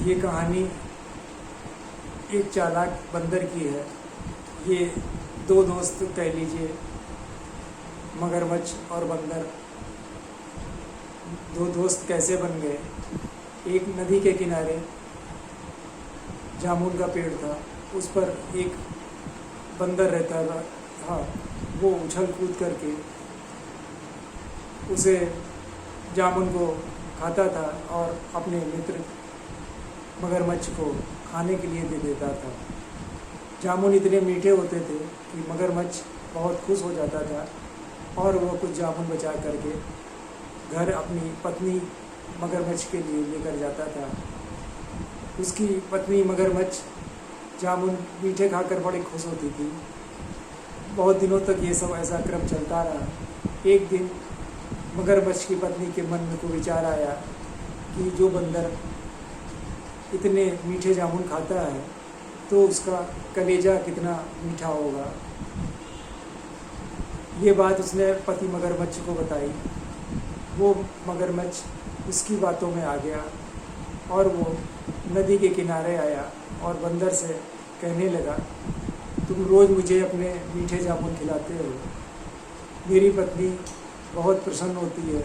ये कहानी एक चालाक बंदर की है। ये दो दोस्त कह लीजिए, मगरमच्छ और बंदर। दो दोस्त कैसे बन गए? एक नदी के किनारे जामुन का पेड़ था, उस पर एक बंदर रहता था। वो उछल कूद करके उसे जामुन को खाता था और अपने मित्र मगरमच्छ को खाने के लिए दे देता था। जामुन इतने मीठे होते थे कि मगरमच्छ बहुत खुश हो जाता था और वह कुछ जामुन बचा करके घर अपनी पत्नी मगरमच्छ के लिए लेकर जाता था। उसकी पत्नी मगरमच्छ जामुन मीठे खाकर बड़ी खुश होती थी। बहुत दिनों तक ये सब ऐसा क्रम चलता रहा। एक दिन मगरमच्छ की पत्नी के मन में को विचार आया कि जो बंदर इतने मीठे जामुन खाता है तो उसका कलेजा कितना मीठा होगा। ये बात उसने पति मगरमच्छ को बताई। वो मगरमच्छ उसकी बातों में आ गया और वो नदी के किनारे आया और बंदर से कहने लगा, तुम रोज़ मुझे अपने मीठे जामुन खिलाते हो। मेरी पत्नी बहुत प्रसन्न होती है,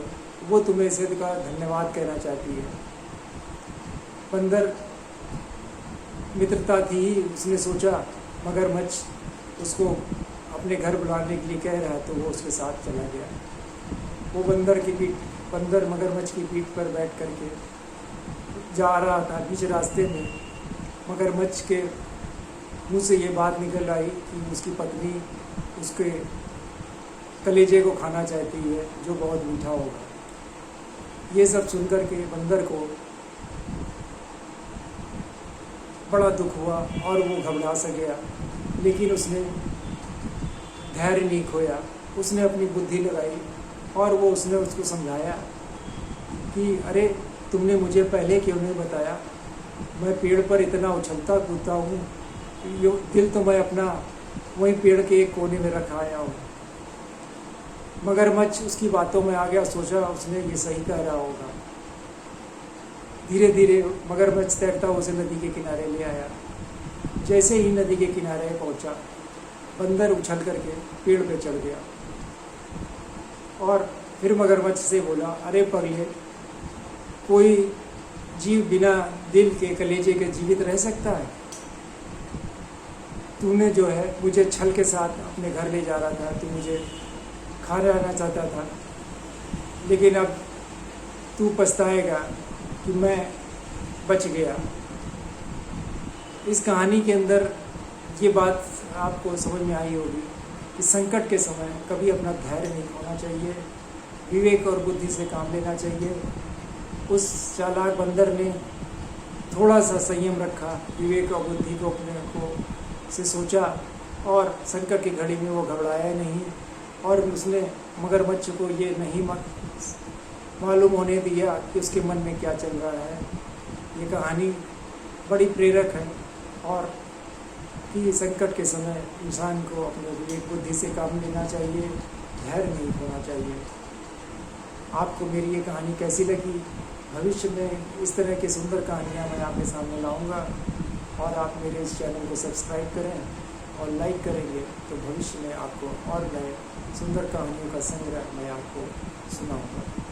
वो तुम्हें इसका धन्यवाद कहना चाहती है। बंदर मित्रता थी, उसने सोचा मगरमच्छ उसको अपने घर बुलाने के लिए कह रहा है तो वो उसके साथ चला गया। वो बंदर मगरमच्छ की पीठ पर बैठ करके जा रहा था। बीच रास्ते में मगरमच्छ के मुंह से ये बात निकल आई कि उसकी पत्नी उसके कलेजे को खाना चाहती है जो बहुत मीठा होगा। ये सब सुनकर के बंदर को बड़ा दुख हुआ और वो घबरा सा गया, लेकिन उसने धैर्य नहीं खोया। उसने अपनी बुद्धि लगाई और उसने उसको समझाया कि अरे तुमने मुझे पहले क्यों नहीं बताया? मैं पेड़ पर इतना उछलता कूदता हूँ, दिल तो मैं अपना वहीं पेड़ के एक कोने में रखा आया हूँ। मगरमच्छ उसकी बातों में आ गया, सोचा उसने ये सही कह रहा होगा। धीरे धीरे मगरमच्छ तैरता उसे नदी के किनारे ले आया। जैसे ही नदी के किनारे पहुंचा, बंदर उछल करके पेड़ पे चढ़ गया और फिर मगरमच्छ से बोला, अरे पगले, कोई जीव बिना दिल के कलेजे के जीवित रह सकता है? तूने जो है मुझे छल के साथ अपने घर ले जा रहा था, तू मुझे खा रहना चाहता था, लेकिन अब तू पछताएगा कि मैं बच गया। इस कहानी के अंदर ये बात आपको समझ में आई होगी कि संकट के समय कभी अपना धैर्य नहीं खोना चाहिए, विवेक और बुद्धि से काम लेना चाहिए। उस चालाक बंदर ने थोड़ा सा संयम रखा, विवेक और बुद्धि को अपने को से सोचा और संकट की घड़ी में वो घबराया नहीं और उसने मगरमच्छ को ये नहीं मालूम होने दिया कि उसके मन में क्या चल रहा है। ये कहानी बड़ी प्रेरक है और कि संकट के समय इंसान को अपने विवेक बुद्धि से काम लेना चाहिए, धैर्य नहीं खोना चाहिए। आपको मेरी ये कहानी कैसी लगी? भविष्य में इस तरह की सुंदर कहानियाँ मैं आपके सामने लाऊंगा और आप मेरे इस चैनल को सब्सक्राइब करें और लाइक करेंगे तो भविष्य में आपको और नए सुंदर कहानियों का संग्रह मैं आपको सुनाऊंगा।